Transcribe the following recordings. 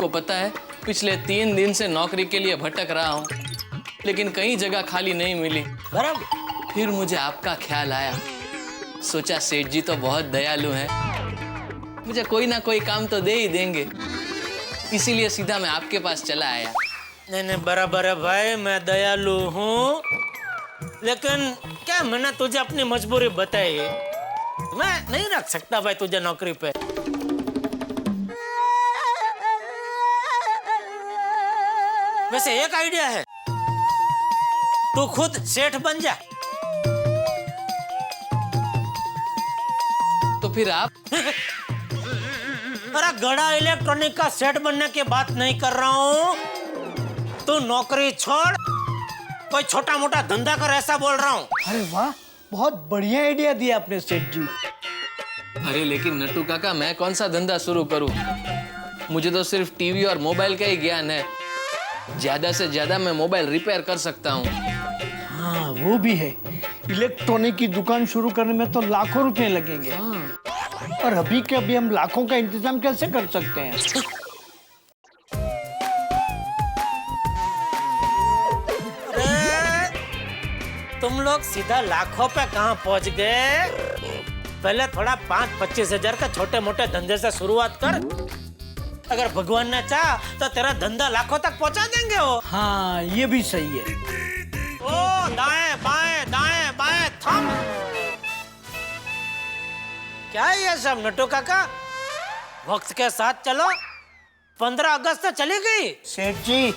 आपको पता है पिछले 3 दिन से नौकरी के लिए भटक रहा हूँ, लेकिन कहीं जगह खाली नहीं मिली। बराबर। फिर मुझे आपका ख्याल आया। सोचा सेठ जी तो बहुत दयालु हैं, मुझे कोई ना कोई काम तो दे ही देंगे, इसीलिए सीधा मैं आपके पास चला आया। नहीं बराबर है भाई, मैं दयालु हूँ, लेकिन क्या मैंने तुझे अपनी मजबूरी बताई है? मैं नहीं रख सकता भाई तुझे नौकरी पे। वैसे एक आइडिया है, तू खुद सेठ बन जा। तो फिर आप? अरे गड़ा इलेक्ट्रॉनिक का सेठ बनने की बात नहीं कर रहा हूँ, तू नौकरी छोड़ कोई छोटा मोटा धंधा कर, ऐसा बोल रहा हूँ। अरे वाह, बहुत बढ़िया आइडिया दिया आपने सेठ जी। अरे लेकिन नट्टू काका, मैं कौन सा धंधा शुरू करूं? मुझे तो सिर्फ टीवी और मोबाइल का ही ज्ञान है। ज्यादा से ज्यादा मैं मोबाइल रिपेयर कर सकता हूँ। हाँ वो भी है, इलेक्ट्रॉनिक की दुकान शुरू करने में तो लाखों रुपए लगेंगे। और अभी के अभी हम लाखों का इंतजाम कैसे कर सकते हैं? तुम लोग सीधा लाखों पे कहाँ पहुंच गए? पहले थोड़ा 5-25 हजार का छोटे मोटे धंधे से शुरुआत कर। अगर भगवान ने चाहा तो तेरा धंधा लाखों तक पहुंचा देंगे वो। हाँ ये भी सही है। ओ दाएं बाएं थम। क्या है ये सब नट्टू काका? वक्त के साथ चलो। 15 अगस्त तो चली गई। सेठ जी,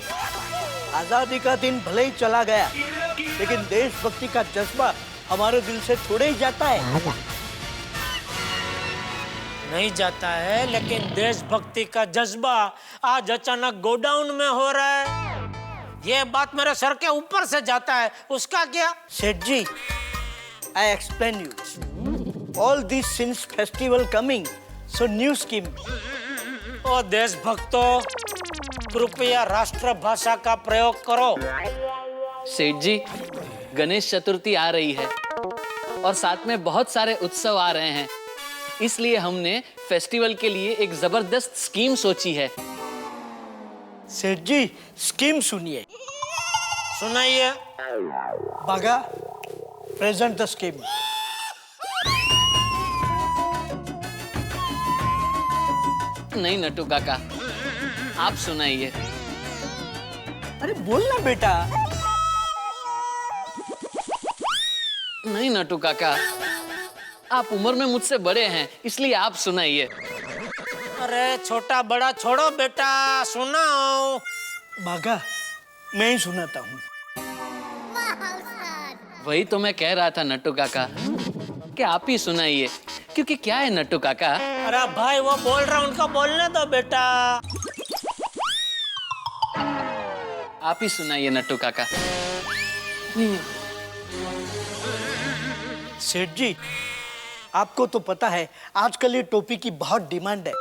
आजादी का दिन भले ही चला गया, लेकिन देशभक्ति का जज्बा हमारे दिल से थोड़े ही जाता है। नहीं जाता है, लेकिन देशभक्ति का जज्बा आज अचानक गोडाउन में हो रहा है। ये बात मेरे सर के ऊपर से जाता है, उसका क्या? सेठ जी, I explain you. All this since festival coming, so new scheme. ओ देशभक्तों, कृपया राष्ट्रभाषा का प्रयोग करो। सेठ जी, गणेश चतुर्थी आ रही है और साथ में बहुत सारे उत्सव आ रहे हैं, इसलिए हमने फेस्टिवल के लिए एक जबरदस्त स्कीम सोची है। सेठ जी, स्कीम सुनिए। सुनाइए। बागा, प्रेजेंट द स्कीम। नहीं नट्टू काका, आप सुनाइए। अरे बोलना बेटा। नहीं नट्टू काका, आप उम्र में मुझसे बड़े हैं, इसलिए आप सुनाइए। अरे छोटा बड़ा छोड़ो बेटा, सुनाओ। बागा, मैं ही सुनाता हूँ। वही तो मैं कह रहा था नट्टू काका कि आप ही सुनाइए, क्योंकि क्या है नट्टू काका। अरे भाई वो बोल रहा, उनको बोलने दो बेटा। आप ही सुनाइए नट्टू काका। सेठ जी, आपको तो पता है आजकल ये टोपी की बहुत डिमांड है।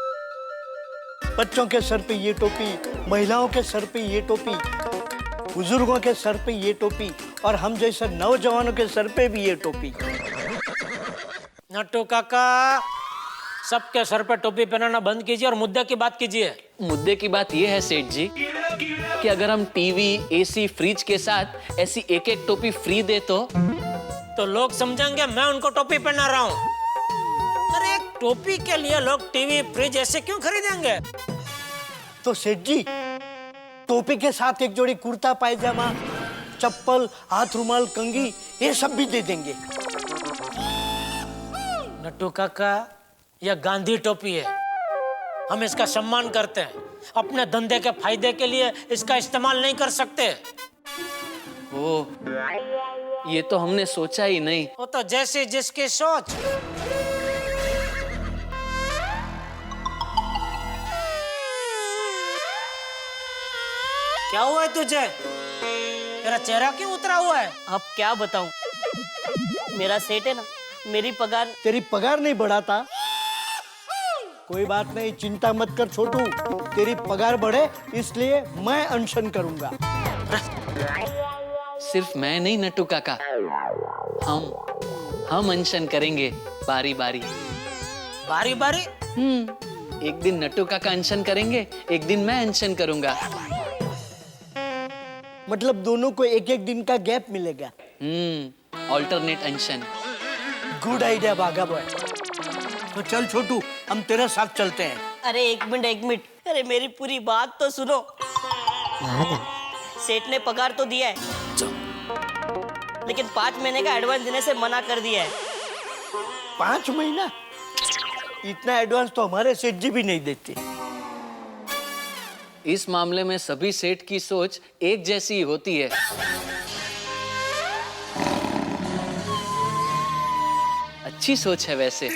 बच्चों के सर पे ये टोपी, महिलाओं के सर पे ये टोपी, बुजुर्गों के सर पे ये टोपी, और हम जैसे नौजवानों के सर पे भी ये टोपी। नट्टू काका, सबके सर पे टोपी पहनाना बंद कीजिए और मुद्दे की बात कीजिए। मुद्दे की बात यह है सेठ जी कि अगर हम टीवी, एसी, फ्रिज के साथ ऐसी एक एक टोपी फ्री दे तो लोग समझेंगे मैं उनको टोपी पहना रहा हूँ। अरे एक टोपी के लिए लोग टीवी, फ्रिज ऐसे क्यों खरीदेंगे? तो सेठ जी, टोपी के साथ एक जोड़ी कुर्ता पायजामा, चप्पल, हाथ रुमाल, कंघी, ये सब भी दे देंगे। नट्टू काका, यह गांधी टोपी है, हम इसका सम्मान करते हैं। अपने धंधे के फायदे के लिए इसका इस्तेमाल नहीं कर सकते। ओ, ये तो हमने सोचा ही नहीं। वो तो जैसे जिसकी सोच। क्या हुआ है तुझे? तेरा चेहरा क्यों उतरा हुआ है? अब क्या बताऊं, मेरा सेठ है ना, मेरी पगार। तेरी पगार नहीं बढ़ाता? कोई बात नहीं, चिंता मत कर छोटू, तेरी पगार बढ़े इसलिए मैं अनशन करूंगा। सिर्फ मैं नहीं नट्टू काका, हम अनशन करेंगे बारी बारी। बारी बारी? एक दिन नट्टू काका अनशन करेंगे, एक दिन मैं अनशन करूंगा। मतलब दोनों को एक एक दिन का गैप मिलेगा। ऑल्टरनेट अनशन। गुड आइडिया बाघा बॉय। तो चल छोटू, हम तेरे साथ चलते हैं। अरे एक मिनट, अरे मेरी पूरी बात तो सुनो। सेठ ने पगार तो दिया है, लेकिन 5 महीने का एडवांस देने से मना कर दिया है। 5 महीना? इतना एडवांस तो हमारे सेठ जी भी नहीं देते। इस मामले में सभी सेठ की सोच एक जैसी ही होती है। अच्छी सोच है वैसे।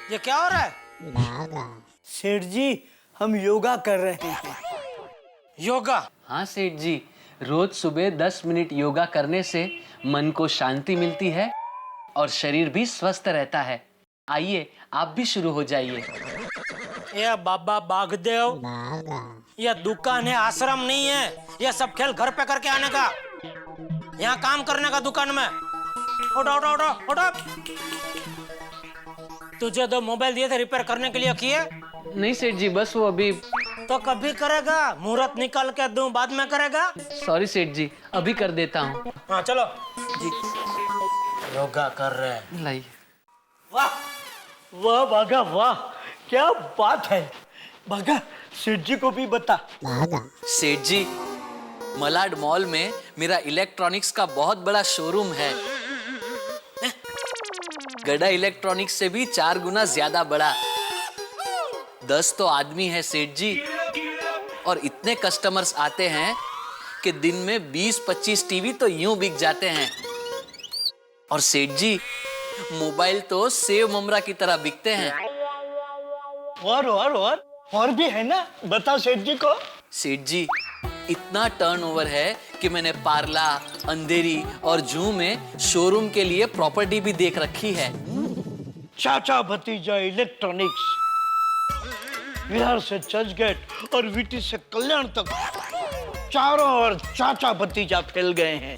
ये क्या हो रहा है? सेठ जी, हम योगा कर रहे हैं। योगा? हाँ सेठ जी, रोज सुबह 10 मिनट योगा करने से मन को शांति मिलती है और शरीर भी स्वस्थ रहता है। आइए आप भी शुरू हो जाइए। ये बाबा बागदेव, यह दुकान है, आश्रम नहीं है। यह सब खेल घर पे करके आने का, यहाँ काम करने का दुकान में। उठो उठो उठो उठो। तुझे 2 मोबाइल दिए थे रिपेयर करने के लिए, किए? नहीं सेठ जी, बस वो अभी। तो कभी करेगा? मुहूर्त निकाल के दूं, बाद में करेगा? सॉरी सेठ जी, अभी कर देता हूँ। हाँ चलो जी योगा कर रहे हैं। लाइए। वाह वाह बाघा वाह, क्या बात है। बाघा, सेठ जी को भी बता। सेठ जी, मलाड मॉल में मेरा इलेक्ट्रॉनिक्स का बहुत बड़ा शोरूम है। गड़ा इलेक्ट्रॉनिक्स से भी 4 गुना ज्यादा बड़ा। 10 तो आदमी है सेठ जी, और इतने कस्टमर्स आते हैं कि दिन में 20-25 टीवी तो यूं बिक जाते हैं। और सेठ जी, मोबाइल तो सेव ममरा की तरह बिकते हैं। और भी है ना, बता सेठ जी को। सेठ जी, इतना टर्नओवर है कि मैंने पार्ला, अंधेरी और जू में शोरूम के लिए प्रॉपर्टी भी देख रखी है। चाचा भतीजा इलेक्ट्रॉनिक्स, विहार से चर्चगेट और वीटी से कल्याण तक चारों ओर चाचा भतीजा फैल गए हैं।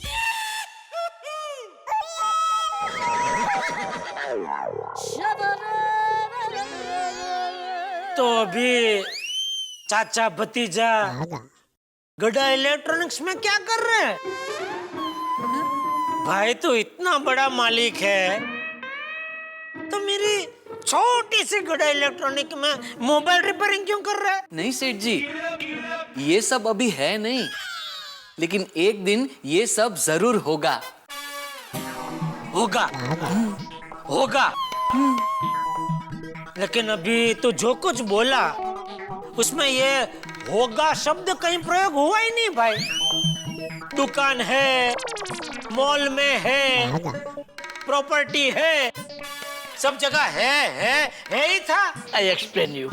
तो अभी चाचा भतीजा गड़ा इलेक्ट्रॉनिक्स में क्या कर रहे हैं? भाई तो इतना बड़ा मालिक है, तो मेरी छोटी सी गड़ा इलेक्ट्रॉनिक में मोबाइल रिपेयरिंग क्यों कर रहा है? नहीं सेठ जी, ये सब अभी है नहीं, लेकिन एक दिन ये सब जरूर होगा। होगा होगा। लेकिन अभी तो जो कुछ बोला उसमें ये होगा शब्द कहीं प्रयोग हुआ ही नहीं भाई। दुकान है, मॉल में है, प्रॉपर्टी है, सब जगह है ही था। I explain you.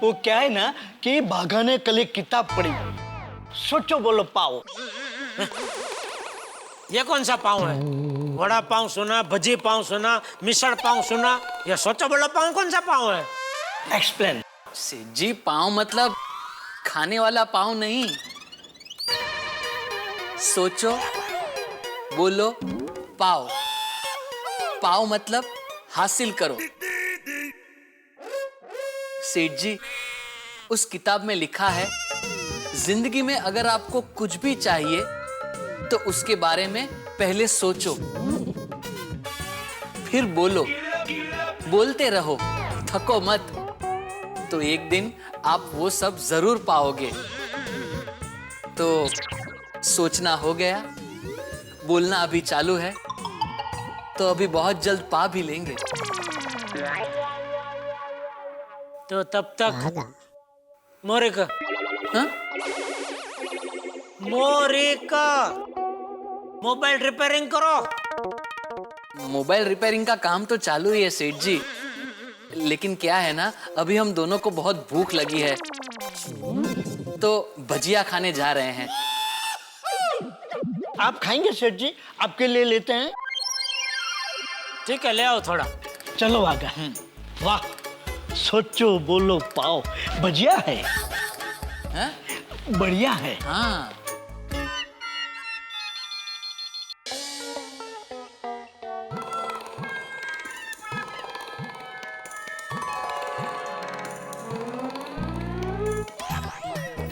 वो क्या है ना कि बाघा ने कल एक किताब पढ़ी, सोचो बोलो पाओ। ये कौन सा पाव है? वड़ा पाव सुना, भजी पाव सुना, मिसल पाव सुना, ये सोचो बोलो पाव कौन सा पाव है? एक्सप्लेन। सेठ जी, पाव मतलब खाने वाला पाव नहीं। सोचो बोलो पाव। पाव मतलब हासिल करो। सेठ जी, उस किताब में लिखा है, जिंदगी में अगर आपको कुछ भी चाहिए तो उसके बारे में पहले सोचो, फिर बोलो, बोलते रहो, थको मत, तो एक दिन आप वो सब जरूर पाओगे। तो सोचना हो गया, बोलना अभी चालू है, तो अभी बहुत जल्द पा भी लेंगे। तो तब तक मोरिका, हाँ? मोरिका, मोबाइल रिपेयरिंग करो। मोबाइल रिपेयरिंग का काम तो चालू ही है सेठ जी, लेकिन क्या है ना, अभी हम दोनों को बहुत भूख लगी है, तो भजिया खाने जा रहे हैं। आप खाएंगे सेठ जी? आपके लिए लेते हैं। ठीक है, ले आओ थोड़ा। चलो आगा। वाह, सोचो बोलो पाओ, बढ़िया है। हैं? बढ़िया है। हाँ।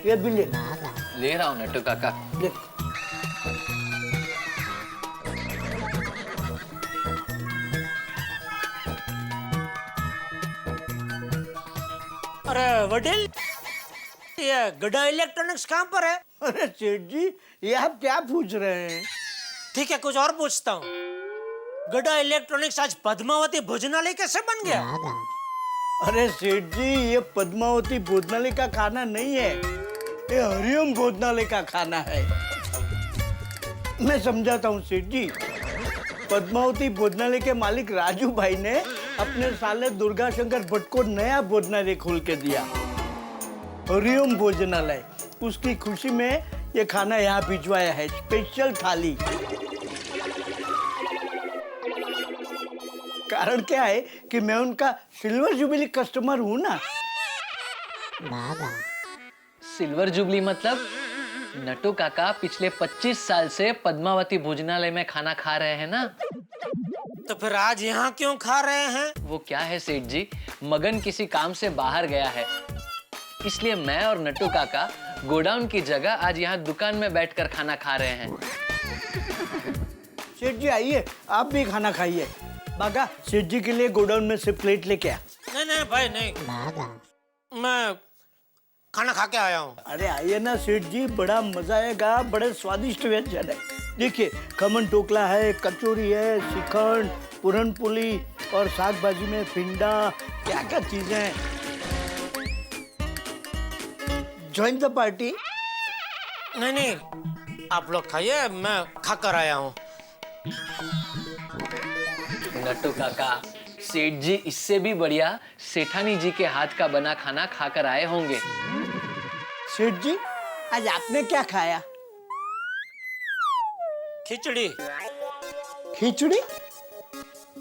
ये भी ले। ले रहा हूँ नट्टू काका। ले। अरे वडील, ये गड्ढा इलेक्ट्रॉनिक्स कहाँ पर है? अरे सेठ जी, ये आप क्या पूछ रहे हैं? ठीक है, कुछ और पूछता हूँ। गड्ढा इलेक्ट्रॉनिक्स आज पद्मावती भोजनालय कैसे बन गया? अरे सेठ जी, ये पद्मावती भोजनालय का खाना नहीं है, ये हरिओम भोजनालय का खाना है। मैं समझाता हूँ सेठ जी। पद्मावती भोजनालय के मालिक राजू भाई ने अपने साले दुर्गा शंकर भट्ट को नया भोजनालय खोल के दिया, हरिओम भोजनालय। उसकी खुशी में ये खाना यहाँ भिजवाया है, स्पेशल थाली। कारण क्या है कि मैं उनका सिल्वर जुबली कस्टमर हूँ ना। सिल्वर जुबली मतलब नट्टू काका पिछले 25 साल से पद्मावती भोजनालय में खाना खा रहे हैं ना। तो फिर आज यहाँ क्यों खा रहे हैं? वो क्या है सेठ जी, मगन किसी काम से बाहर गया है, इसलिए मैं और नट्टू काका गोडाउन की जगह आज यहाँ दुकान में बैठकर खाना खा रहे हैं। सेठ जी आइए, आप भी खाना खाइए। बागा, सेठ जी के लिए गोडाउन में से प्लेट लेके आ। नहीं नहीं भाई नहीं, मैं खाना खा के आया हूँ। अरे आइए ना सेठ जी, बड़ा मजा आएगा, बड़े स्वादिष्ट व्यंजन है। देखिए, खमन टोकला है, कचौरी है, श्रीखंड, पूरनपोली और साग भाजी में पिंडा, क्या क्या चीजें हैं। Join the party. नहीं नहीं, आप लोग खाइए, मैं खा कर आया हूँ। नट्टू काका, सेठ जी इससे भी बढ़िया सेठानी जी के हाथ का बना खाना खाकर आए होंगे। सेठ जी, आज आपने क्या खाया? खिचड़ी। खिचड़ी?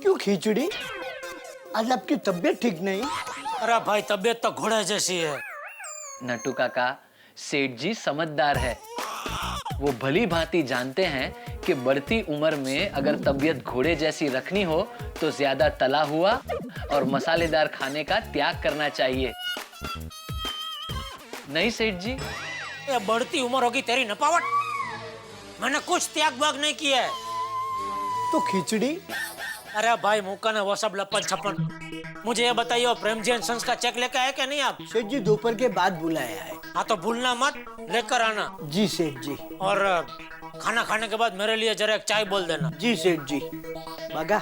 क्यों खिचड़ी? आज आपकी तबीयत ठीक नहीं? अरे भाई, तबीयत तो घोड़े जैसी है। नट्टू काका, सेठ जी समझदार है। वो भली भांति जानते हैं कि बढ़ती उम्र में अगर तबीयत घोड़े जैसी रखनी हो तो ज्यादा तला हुआ और मसालेदार खाने का त्याग करना चाहिए। नहीं सेठ जी? ये बढ़ती उम्र होगी तेरी नपावट। मैंने कुछ त्याग बाग नहीं किया है। तो खिचड़ी? अरे भाई मुक्का ने वो सब लपन छपन। मुझे ये बताइए, प्रेम जी एंड सन्स का चेक लेकर आए क्या नहीं आप? सेठ जी दोपहर के बाद बुलाया है। हाँ तो भूलना मत, लेकर आना। जी सेठ जी। और खाना खाने के बाद मेरे लिए जरा एक चाय बोल देना। जी सेठ जी। बागा,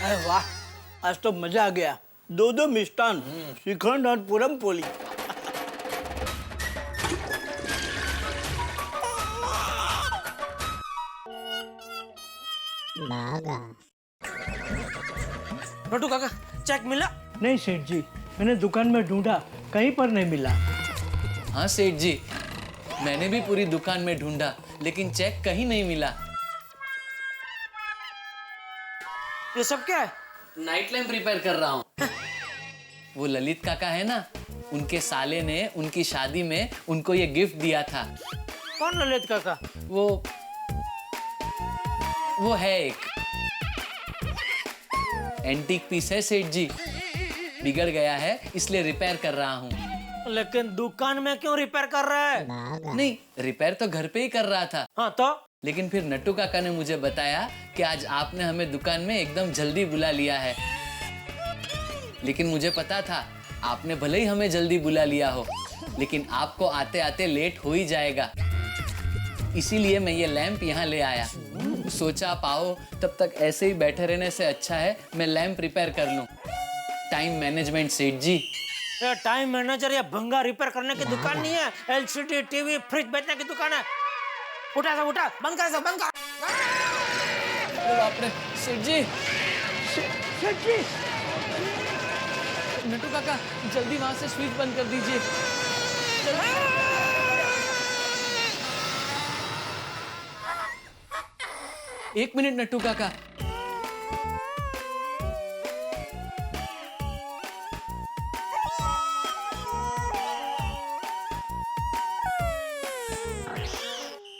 अरे वाह, आज तो मजा आ गया। दो मिष्टान, श्रीखंड और पूरनपोली। नट्टू काका, चेक मिला? नहीं सेठ जी, मैंने दुकान में ढूंढा, कहीं पर नहीं मिला। हाँ सेठ जी, मैंने भी पूरी दुकान में ढूंढा लेकिन चेक कहीं नहीं मिला। ये सब क्या है? नाइट लैम्प रिपेयर कर रहा हूँ। वो ललित काका है ना, उनके साले ने उनकी शादी में उनको ये गिफ्ट दिया था। कौन ललित काका? वो है एक एंटीक पीस है सेठ जी, बिगड़ गया है इसलिए रिपेयर कर रहा हूँ। लेकिन दुकान में क्यों रिपेयर कर रहा है? नहीं, रिपेयर तो घर पे ही कर रहा था। हाँ तो? लेकिन फिर नट्टू काका ने मुझे बताया कि आज आपने हमें दुकान में एकदम जल्दी बुला लिया है। लेकिन मुझे पता था आपने भले ही हमें जल्दी बुला लिया हो, लेकिन आपको आते आते लेट हो ही जाएगा, इसीलिए मैं ये लैंप यहाँ ले आया। सोचा पाओ तब तक ऐसे ही बैठे रहने से अच्छा है मैं लैंप रिपेयर कर लूं। टाइम मैनेजमेंट सेठ जी। ये टाइम मैनेजर या भंगा रिपेयर करने की दुकान नहीं है, एलसीडी टीवी फ्रिज बेचने की दुकान है। उठा सब उठा, बंद कर सब, बंद कर। बाप रे सेठ जी, सेठ जी, नट्टू काका जल्दी वहां से स्विच बंद कर दीजिए। एक मिनट नट्टू काका।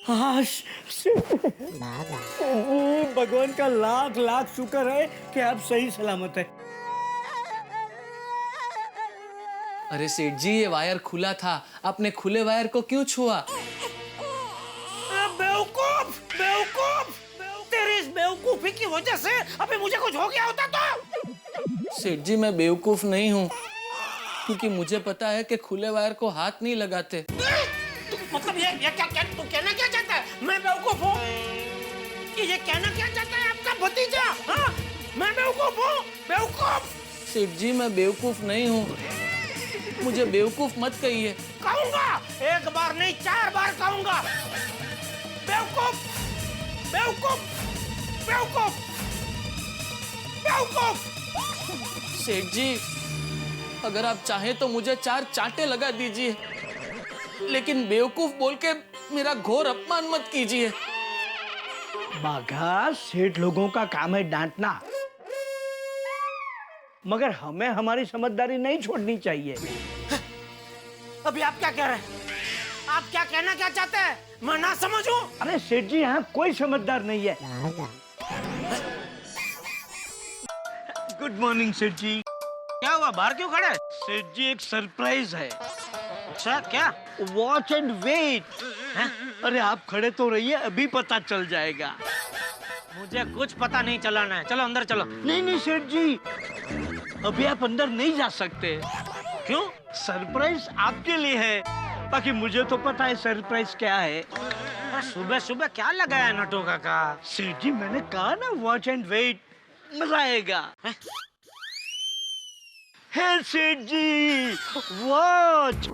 हाँ, भगवान का लाख लाख शुक्र है कि आप सही सलामत है। अरे सेठ जी, ये वायर खुला था, आपने खुले वायर को क्यों छुआ? बेवकूफ बेवकूफ, तेरी इस बेवकूफी की वजह से अभी मुझे कुछ हो गया होता तो। सेठ जी, मैं बेवकूफ नहीं हूँ, क्योंकि मुझे पता है कि खुले वायर को हाथ नहीं लगाते। मतलब ये क्या तू कहना क्या चाहता है? मैं बेवकूफ हूँ? ये कहना क्या चाहता है आपका भतीजा? हाँ, मैं बेवकूफ हूँ? बेवकूफ? सेठ जी, मैं बेवकूफ नहीं हूँ, मुझे बेवकूफ मत कहिए। कहूँगा, एक बार नहीं 4 बार कहूँगा। बेवकूफ बेवकूफ बेवकूफ बेवकूफ। सेठ जी, अगर आप चाहें तो मुझे 4 चांटे लगा दीजिए, लेकिन बेवकूफ बोल के मेरा घोर अपमान मत कीजिए। बाघा, सेठ लोगों का काम है डांटना, मगर हमें हमारी समझदारी नहीं छोड़नी चाहिए। अभी आप क्या कह रहे हैं? आप क्या कहना क्या चाहते हैं? मैं ना समझूं? अरे सेठ जी, यहाँ कोई समझदार नहीं है। गुड मॉर्निंग सेठ जी। क्या हुआ, बाहर क्यों खड़े? सेठ जी, एक सरप्राइज है। अच्छा, क्या? Watch and wait. अरे आप खड़े तो रहिए, अभी पता चल जाएगा। मुझे कुछ पता नहीं चलाना है, चलो अंदर चलो। नहीं नहीं सेठ जी, अभी आप अंदर नहीं जा सकते। क्यों? सरप्राइज आपके लिए है, बाकी मुझे तो पता है सरप्राइज क्या है। सुबह सुबह क्या लगाया नटू काका? सेठ जी, मैंने कहा ना वॉच एंड वेट, मजा आएगा। है सेठ जी, वॉच।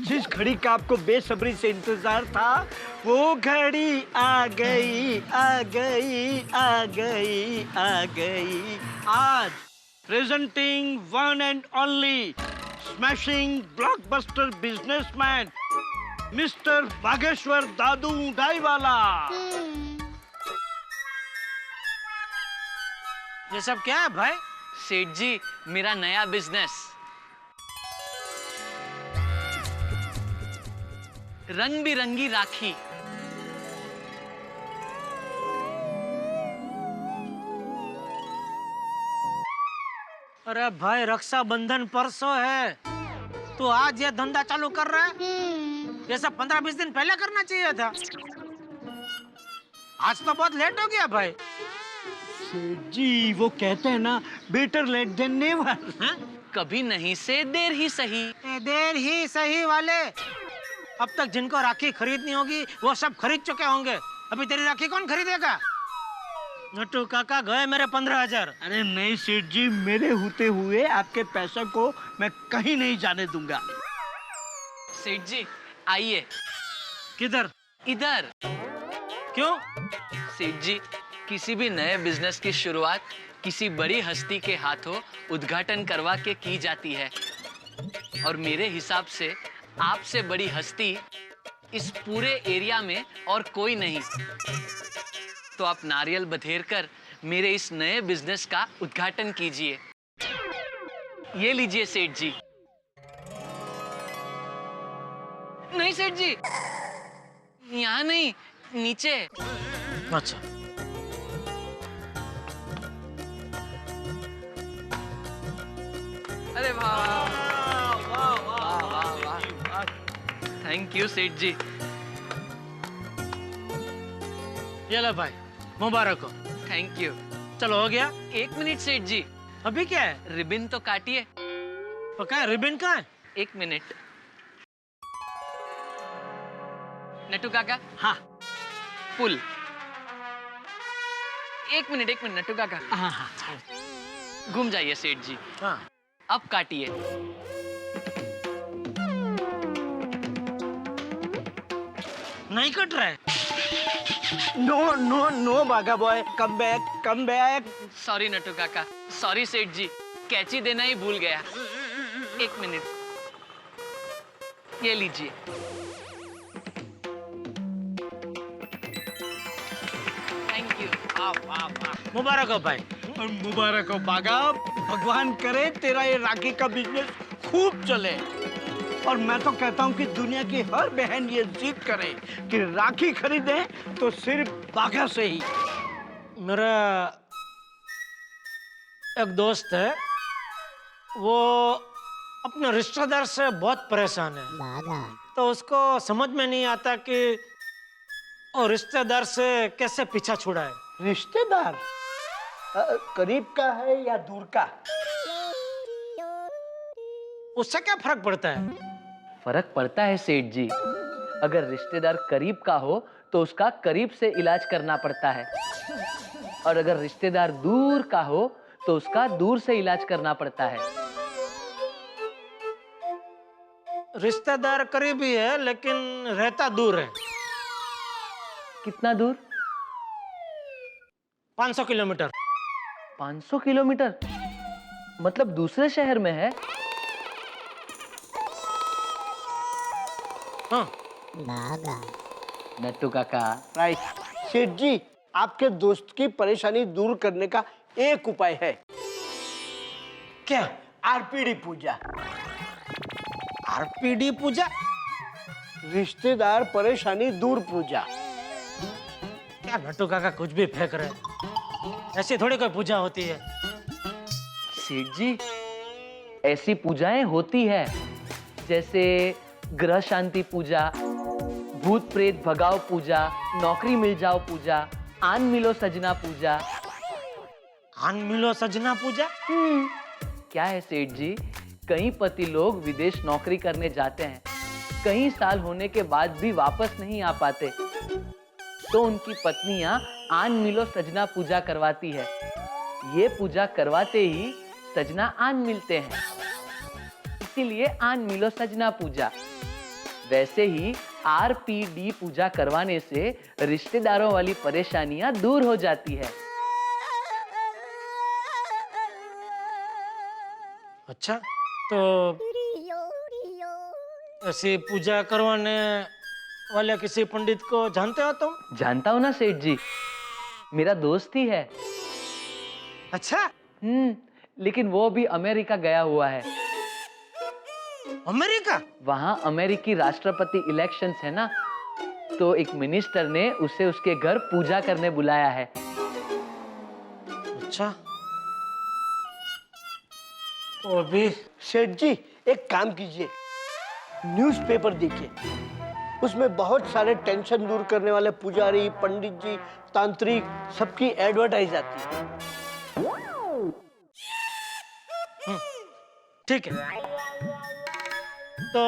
जिस घड़ी का आपको बेसब्री से इंतजार था, वो घड़ी आ गई आ गई आ गई आ गई। आज presenting one and only smashing blockbuster businessman mister Bageshwar Dadu Daiwala. ये सब क्या है भाई? सेठ जी, मेरा नया बिजनेस, रंग बिरंगी राखी। अरे भाई, रक्षाबंधन परसों है, तो आज ये धंधा चालू कर रहा है? ये सब 15-20 दिन पहले करना चाहिए था। आज तो बहुत लेट हो गया भाई। सेठ जी, वो कहते हैं ना, बेटर लेट देन नेवर। कभी नहीं से देर ही सही। देर ही सही वाले, अब तक जिनको राखी खरीदनी होगी वो सब खरीद चुके होंगे। अभी तेरी राखी कौन खरीदेगा? नट्टू काका, गए मेरे 15,000। अरे नहीं सेठ जी, मेरे होते हुए आपके पैसे को मैं कहीं नहीं जाने दूंगा। सेठ जी, आइए। किधर? इधर। क्यों? सेठ जी, किसी भी नए बिजनेस की शुरुआत किसी बड़ी हस्ती के हाथों उद्घाटन करवा के की जाती है, और मेरे हिसाब से आपसे बड़ी हस्ती इस पूरे एरिया में और कोई नहीं। तो आप नारियल बधेर कर मेरे इस नए बिजनेस का उद्घाटन कीजिए। ये लीजिए सेठ जी। नहीं सेठ जी, यहाँ नहीं, नीचे। अच्छा, अरे वाह वाह वाह वाह वाह, थैंक यू सेठ जी। ये लो भाई, मुबारक हो। Thank you. चलो, हो गया। 1 मिनट सेठ जी, अभी क्या है? रिबन तो काटिए। तो क्या है, रिबन कहाँ है? 1 मिनट। नट्टू काका, हाँ पुल। 1 मिनट नट्टू काका, हाँ हाँ घूम जाइए सेठ जी। हाँ। अब काटिए। नहीं कट रहा है। No no no Bagha boy, come back come back. Sorry Nattu Kaka, sorry सेठ जी, कैची देना ही भूल गया। 1 मिनट, ये लीजिए। वाह वाह वाह। मुबारक हो भाई। और मुबारक हो बागा, भगवान करे तेरा ये राखी का बिजनेस खूब चले। और मैं तो कहता हूँ कि दुनिया की हर बहन ये जिद करे कि राखी खरीदे तो सिर्फ बागा से ही। मेरा एक दोस्त है, वो अपने रिश्तेदार से बहुत परेशान है। तो उसको समझ में नहीं आता कि वो रिश्तेदार से कैसे पीछा छुड़ाए। रिश्तेदार करीब का है या दूर का? उससे क्या फर्क पड़ता है? फर्क पड़ता है सेठ जी। अगर रिश्तेदार करीब का हो तो उसका करीब से इलाज करना पड़ता है, और अगर रिश्तेदार दूर का हो तो उसका दूर से इलाज करना पड़ता है। रिश्तेदार करीबी है लेकिन रहता दूर है। कितना दूर? 500 किलोमीटर। 500 किलोमीटर? मतलब दूसरे शहर में है? हाँ। नट्टू काका, राइट। सेठ जी, आपके दोस्त की परेशानी दूर करने का एक उपाय है। क्या? आरपीडी पूजा। आरपीडी पूजा? रिश्तेदार परेशानी दूर पूजा। क्या नट्टू काका कुछ भी फेंक रहे हैं? ऐसी थोड़ी कोई पूजा होती है। सेठ जी, ऐसी पूजाएं होती है, जैसे ग्रह शांति पूजा, भूत प्रेत भगाओ पूजा, नौकरी मिल जाओ पूजा, आन मिलो सजना पूजा। आन मिलो सजना पूजा? क्या है सेठ जी, कई पति लोग विदेश नौकरी करने जाते हैं, कई साल होने के बाद भी वापस नहीं आ पाते, तो उनकी पत्नियां आन मिलो सजना पूजा करवाती है। ये पूजा करवाते ही सजना आन मिलते हैं, इसीलिए आन मिलो सजना पूजा। वैसे ही आरपीडी पूजा करवाने से रिश्तेदारों वाली परेशानियां दूर हो जाती है। अच्छा, तो ऐसी पूजा करवाने वाले किसी पंडित को जानते हो तुम? जानता हूं ना सेठ जी, मेरा दोस्त ही है। अच्छा, लेकिन वो भी अमेरिका गया हुआ है। अमेरिका? वहां अमेरिकी राष्ट्रपति इलेक्शंस है ना, तो एक मिनिस्टर ने उसे उसके घर पूजा करने बुलाया है। अच्छा, वो भी। सेठ जी, एक काम कीजिए, न्यूज़पेपर देखिए, उसमें बहुत सारे टेंशन दूर करने वाले पुजारी, पंडित जी, तांत्रिक, सबकी एडवर्टाइज आती है। ठीक है, तो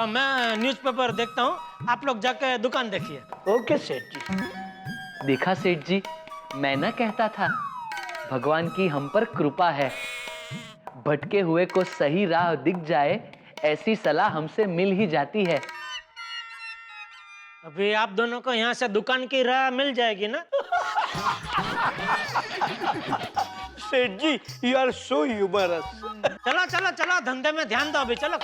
मैं न्यूज़पेपर देखता हूँ, आप लोग जाके दुकान देखिए। ओके सेठ जी। देखा सेठ जी, मैं ना कहता था, भगवान की हम पर कृपा है। भटके हुए को सही राह दिख जाए, ऐसी सलाह हमसे मिल ही जाती है। अभी आप दोनों को यहाँ से दुकान की राह मिल जाएगी ना? सेठ जी, यू आर सो ह्यूमरस। चलो चलो चलो, धंधे में ध्यान दो अभी, चलो।